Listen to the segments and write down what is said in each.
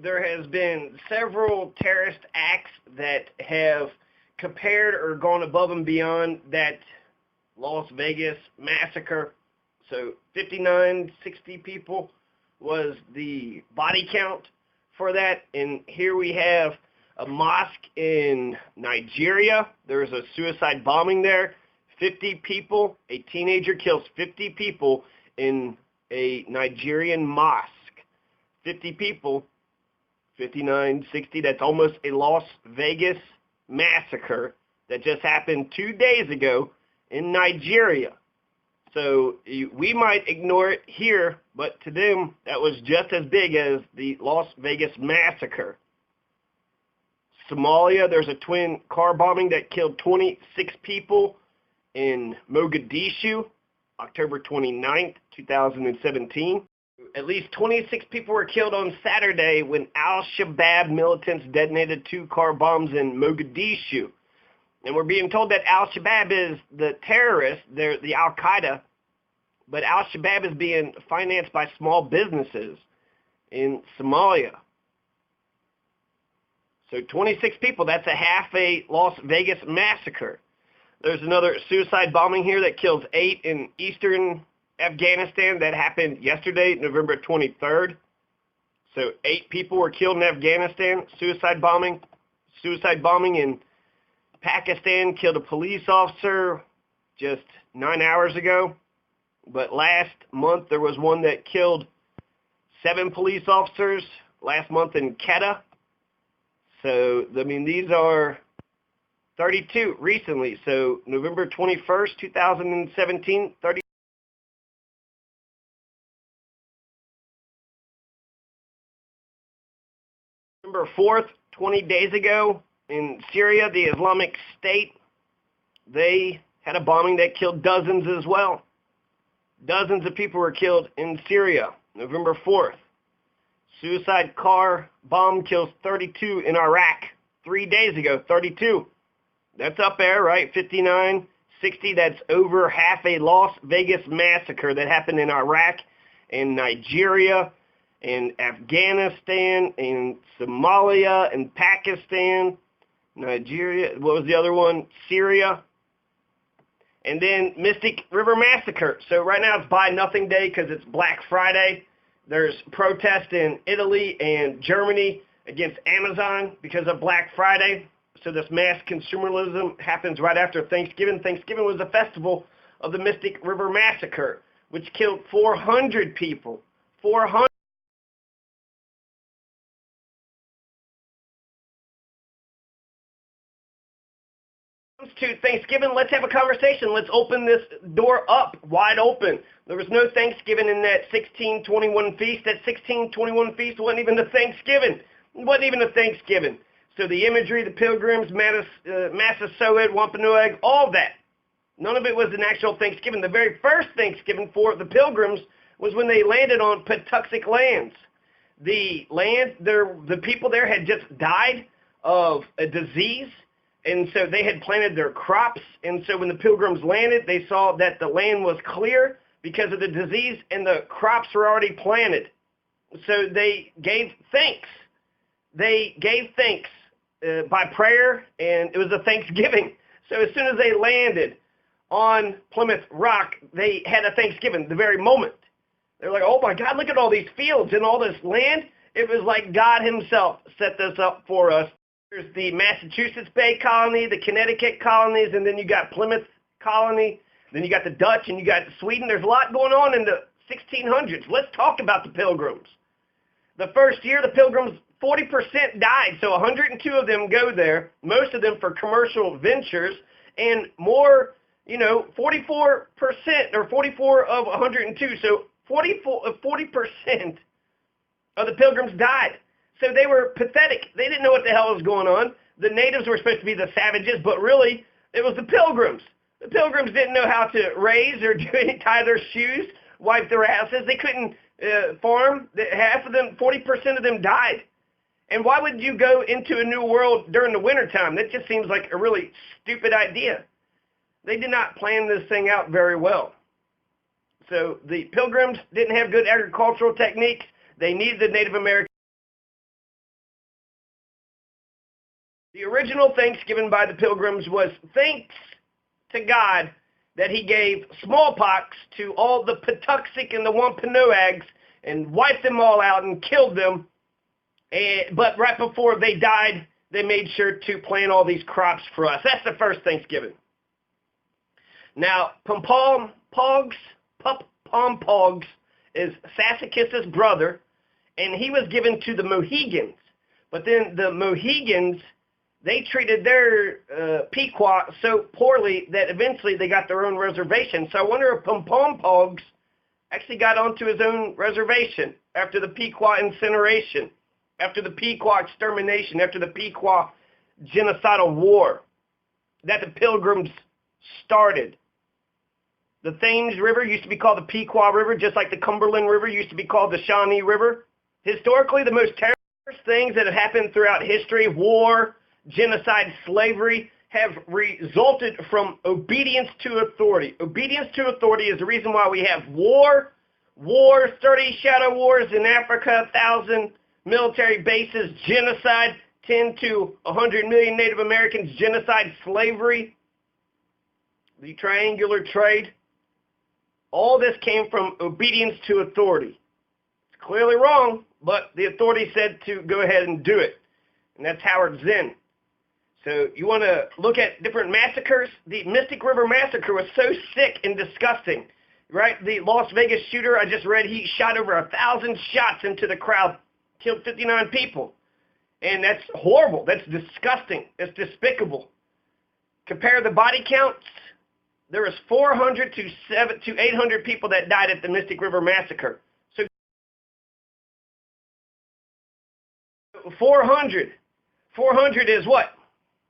there has been several terrorist acts that have compared or gone above and beyond that Las Vegas massacre. So 59, 60 people was the body count for that. And here we have a mosque in Nigeria. There was a suicide bombing there. 50 people, a teenager kills 50 people in a Nigerian mosque. 50 people, 59, 60, that's almost a Las Vegas massacre that just happened 2 days ago in Nigeria. So we might ignore it here, but to them, that was just as big as the Las Vegas massacre. Somalia, there's a twin car bombing that killed 26 people in Mogadishu, October 29th, 2017. At least 26 people were killed on Saturday when Al-Shabaab militants detonated 2 car bombs in Mogadishu. And we're being told that Al-Shabaab is the terrorist, they're the Al-Qaeda, but Al-Shabaab is being financed by small businesses in Somalia. So 26 people, that's a half a Las Vegas massacre. There's another suicide bombing here that kills 8 in eastern Afghanistan. That happened yesterday, November 23rd. So 8 people were killed in Afghanistan. Suicide bombing. Suicide bombing in Pakistan killed a police officer just 9 hours ago. But last month there was one that killed 7 police officers last month in Quetta. So, I mean, these are 32 recently. So, November 21st, 2017, 30. November 4th, 20 days ago, in Syria, the Islamic State, they had a bombing that killed dozens as well. Dozens of people were killed in Syria, November 4th. Suicide car bomb kills 32 in Iraq 3 days ago, 32. That's up there, right? 59, 60, that's over half a Las Vegas massacre that happened in Iraq and Nigeria and Afghanistan and Somalia and Pakistan, Nigeria, what was the other one? Syria. And then Mystic River Massacre. So right now it's Buy Nothing Day because it's Black Friday. There's protests in Italy and Germany against Amazon because of Black Friday. So this mass consumerism happens right after Thanksgiving. Thanksgiving was a festival of the Mystic River Massacre, which killed 400 people. 400. To Thanksgiving, let's have a conversation. Let's open this door up, wide open. There was no Thanksgiving in that 1621 feast. That 1621 feast wasn't even a Thanksgiving. It wasn't even a Thanksgiving. So the imagery, the pilgrims, Massasoit, Wampanoag, all that, none of it was an actual Thanksgiving. The very first Thanksgiving for the pilgrims was when they landed on Patuxent lands. The people there had just died of a disease, and so they had planted their crops, and so when the pilgrims landed, they saw that the land was clear because of the disease, and the crops were already planted. So they gave thanks. They gave thanks by prayer, and it was a Thanksgiving. So as soon as they landed on Plymouth Rock, they had a Thanksgiving the very moment. They're like, oh my God, look at all these fields and all this land. It was like God himself set this up for us. There's the Massachusetts Bay Colony, the Connecticut colonies, and then you got Plymouth Colony. Then you got the Dutch, and you got Sweden. There's a lot going on in the 1600s. Let's talk about the Pilgrims. The first year, the Pilgrims, 40% died, so 102 of them go there, most of them for commercial ventures, and more, 44% or 44 of 102, so 40% of the Pilgrims died. So they were pathetic. They didn't know what the hell was going on. The natives were supposed to be the savages, but really, it was the Pilgrims. The Pilgrims didn't know how to raise or tie their shoes, wipe their asses. They couldn't farm. Half of them, 40% of them died. And why would you go into a new world during the wintertime? That just seems like a really stupid idea. They did not plan this thing out very well. So the Pilgrims didn't have good agricultural techniques. They needed the Native Americans. original thanks given by the Pilgrims was thanks to God that he gave smallpox to all the Patuxent and the Wampanoags and wiped them all out and killed them. But right before they died, they made sure to plant all these crops for us. That's the first Thanksgiving. Now, Pompom Pogs is Sassacus's brother, and he was given to the Mohegans. But then the Mohegans, they treated their Pequot so poorly that eventually they got their own reservation. So I wonder if Pompom Pogs actually got onto his own reservation after the Pequot incineration, after the Pequot extermination, after the Pequot genocidal war that the Pilgrims started. The Thames River used to be called the Pequot River, just like the Cumberland River used to be called the Shawnee River. Historically, the most terrible things that have happened throughout history, war, genocide, slavery, have resulted from obedience to authority. Obedience to authority is the reason why we have war, 30 shadow wars in Africa, 1,000 military bases, genocide, 10 to 100 million Native Americans, genocide, slavery, the triangular trade. All this came from obedience to authority. It's clearly wrong, but the authority said to go ahead and do it. And that's Howard Zinn. So you want to look at different massacres? The Mystic River Massacre was so sick and disgusting, right? The Las Vegas shooter, I just read, he shot over 1,000 shots into the crowd, killed 59 people. And that's horrible. That's disgusting. It's despicable. Compare the body counts. There was 400 to 800 people that died at the Mystic River Massacre. So 400 is what?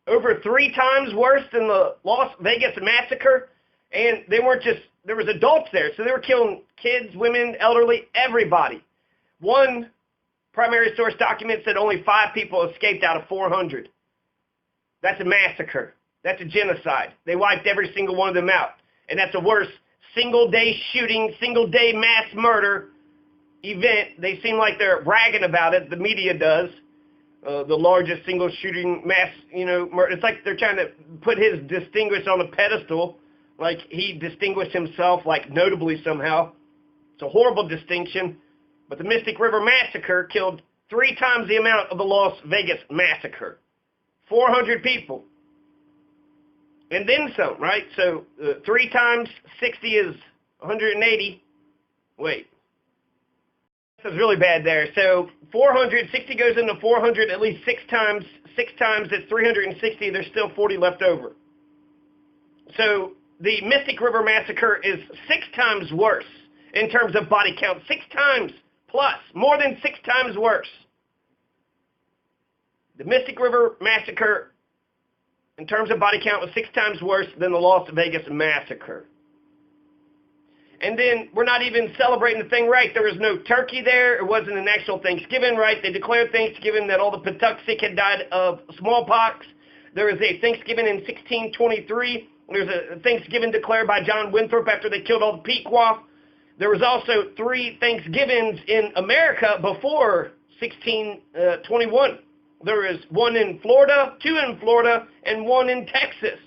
Over 3 times worse than the Las Vegas Massacre. And they weren't just, there was adults there. So they were killing kids, women, elderly, everybody. One primary source document said only 5 people escaped out of 400. That's a massacre. That's a genocide. They wiped every single one of them out. And that's a worse single-day shooting, single-day mass murder event. They seem like they're bragging about it. The media does. The largest single shooting mass, murder. It's like they're trying to put his distinguished on a pedestal, like he distinguished himself, like notably somehow. It's a horrible distinction. But the Mystic River Massacre killed 3 times the amount of the Las Vegas Massacre. 400 people. And then some, right? So 3 times 60 is 180. Wait. This is really bad there. So 400, 60 goes into 400 at least 6 times. 6 times it's 360. There's still 40 left over. So the Mystic River Massacre is 6 times worse in terms of body count. 6 times plus. More than 6 times worse. The Mystic River Massacre, in terms of body count, was 6 times worse than the Las Vegas Massacre. And then we're not even celebrating the thing right. There was no turkey there. It wasn't an actual Thanksgiving, right? They declared Thanksgiving that all the Patuxent had died of smallpox. There was a Thanksgiving in 1623. There was a Thanksgiving declared by John Winthrop after they killed all the Pequot. There was also 3 Thanksgivings in America before 1621. There is 1 in Florida, 2 in Florida, and 1 in Texas.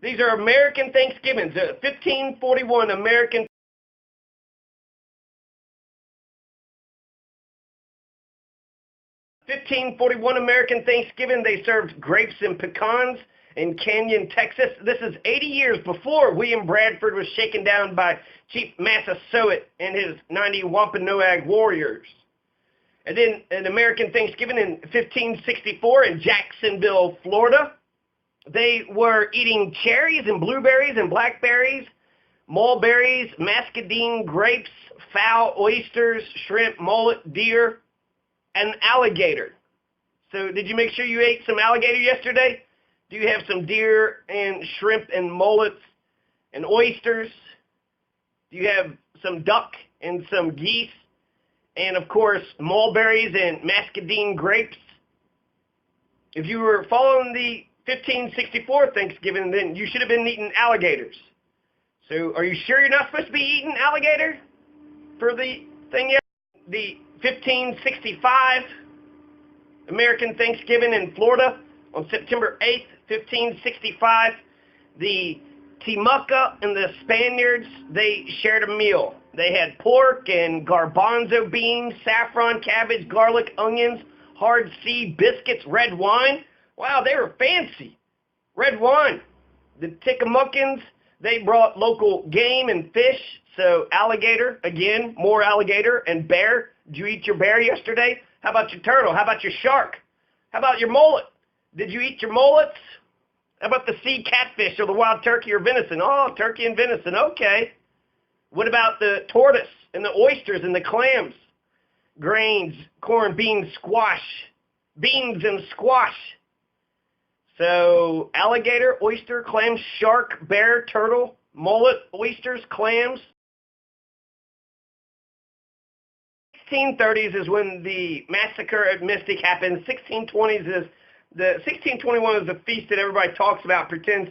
These are American Thanksgivings. 1541 American. 1541 American Thanksgiving. They served grapes and pecans in Canyon, Texas. This is 80 years before William Bradford was shaken down by Chief Massasoit and his 90 Wampanoag warriors. And then an American Thanksgiving in 1564 in Jacksonville, Florida. They were eating cherries and blueberries and blackberries, mulberries, muscadine grapes, fowl, oysters, shrimp, mullet, deer, and alligator. So did you make sure you ate some alligator yesterday? Do you have some deer and shrimp and mullets and oysters? Do you have some duck and some geese? And, of course, mulberries and muscadine grapes? If you were following the 1564 Thanksgiving, then you should have been eating alligators. So are you sure you're not supposed to be eating alligator for the thing yet? The 1565 American Thanksgiving in Florida, On September 8th, 1565, the Timucua and the Spaniards, they shared a meal. They had pork and garbanzo beans, saffron, cabbage, garlic, onions, hard sea biscuits, red wine. Wow, they were fancy. Red wine. The Timucuans, they brought local game and fish. So alligator, again, more alligator, and bear. Did you eat your bear yesterday? How about your turtle? How about your shark? How about your mullet? Did you eat your mullets? How about the sea catfish or the wild turkey or venison? Oh, turkey and venison, okay. What about the tortoise and the oysters and the clams? Grains, corn, beans, squash. Beans and squash. So alligator, oyster, clam, shark, bear, turtle, mullet, oysters, clams. 1630s is when the massacre at Mystic happened. 1620s is the 1621 is the feast that everybody talks about, pretends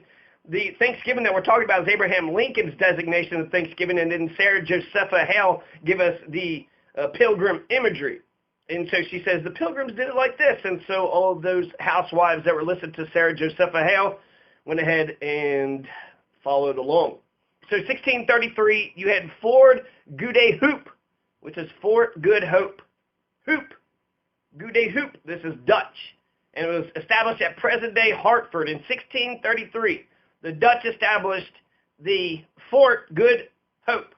the Thanksgiving that we're talking about is Abraham Lincoln's designation of Thanksgiving, and then Sarah Josepha Hale give us the pilgrim imagery. And so she says the pilgrims did it like this, and so all of those housewives that were listening to Sarah Josepha Hale went ahead and followed along. So 1633, you had Fort Goede Hoop, which is Fort Good Hope. Hoop. Goede Hoop. This is Dutch. And it was established at present-day Hartford in 1633. The Dutch established the Fort Good Hope.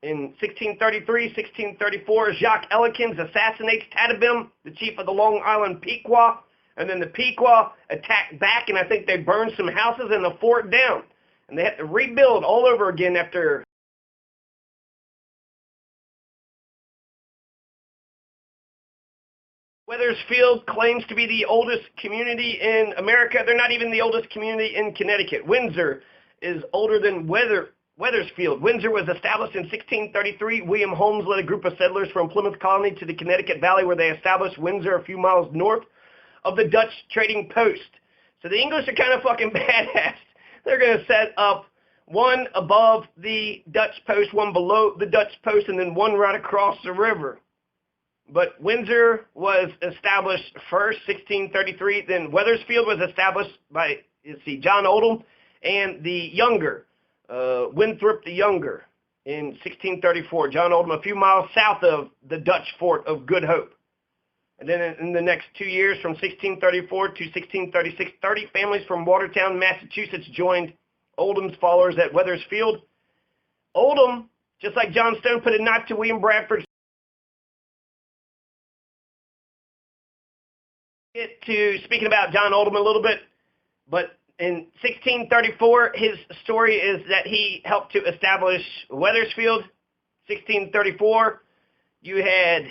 In 1633, 1634, Jacques Ellikins assassinates Tadabim, the chief of the Long Island Pequot. And then the Pequot attacked back, and I think they burned some houses and the fort down. And they had to rebuild all over again after Wethersfield claims to be the oldest community in America. They're not even the oldest community in Connecticut. Windsor is older than Wethersfield. Windsor was established in 1633. William Holmes led a group of settlers from Plymouth Colony to the Connecticut Valley, where they established Windsor a few miles north of the Dutch trading post. So the English are kind of fucking badass. They're going to set up one above the Dutch post, one below the Dutch post, and then one right across the river. But Windsor was established first, 1633. Then Wethersfield was established by, John Oldham and the Younger, Winthrop the Younger, in 1634. John Oldham, a few miles south of the Dutch fort of Good Hope. And then in the next 2 years, from 1634 to 1636, 30 families from Watertown, Massachusetts, joined Oldham's followers at Wethersfield. Oldham, just like John Stone, put a knife to William Bradford's speaking about John Oldham a little bit, but in 1634, his story is that he helped to establish Wethersfield. 1634, you had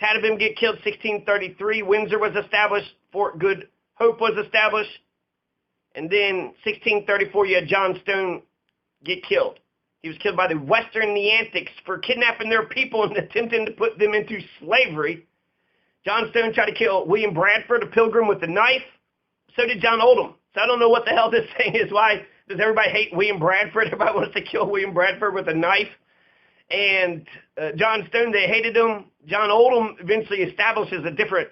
Tadabim get killed. 1633, Windsor was established. Fort Good Hope was established. And then 1634, you had John Stone get killed. He was killed by the Western Neantics for kidnapping their people and attempting to put them into slavery. John Stone tried to kill William Bradford, a pilgrim, with a knife. So did John Oldham. So I don't know what the hell this thing is. Why does everybody hate William Bradford? Everybody wants to kill William Bradford with a knife. And John Stone, they hated him. John Oldham eventually establishes a different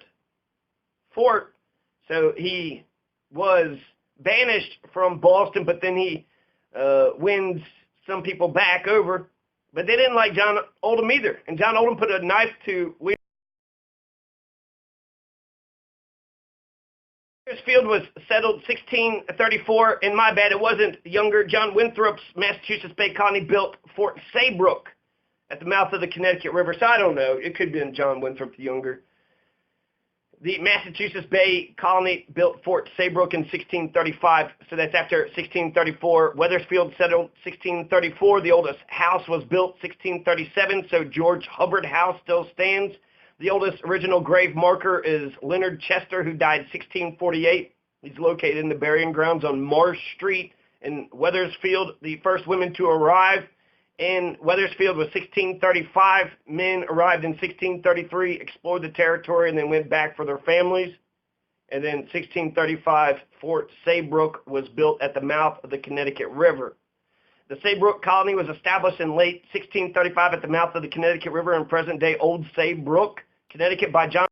fort. So he was banished from Boston, but then he wins some people back over. But they didn't like John Oldham either. And John Oldham put a knife to William. Wethersfield was settled 1634, and my bad, it wasn't Younger. John Winthrop's Massachusetts Bay Colony built Fort Saybrook at the mouth of the Connecticut River. So I don't know. It could have been John Winthrop the Younger. The Massachusetts Bay Colony built Fort Saybrook in 1635, so that's after 1634. Wethersfield settled 1634. The oldest house was built 1637, so George Hubbard House still stands. The oldest original grave marker is Leonard Chester, who died 1648. He's located in the burying grounds on Marsh Street in Wethersfield. The first women to arrive in Wethersfield was 1635. Men arrived in 1633, explored the territory, and then went back for their families. And then 1635, Fort Saybrook was built at the mouth of the Connecticut River. The Saybrook Colony was established in late 1635 at the mouth of the Connecticut River in present-day Old Saybrook, Connecticut, by John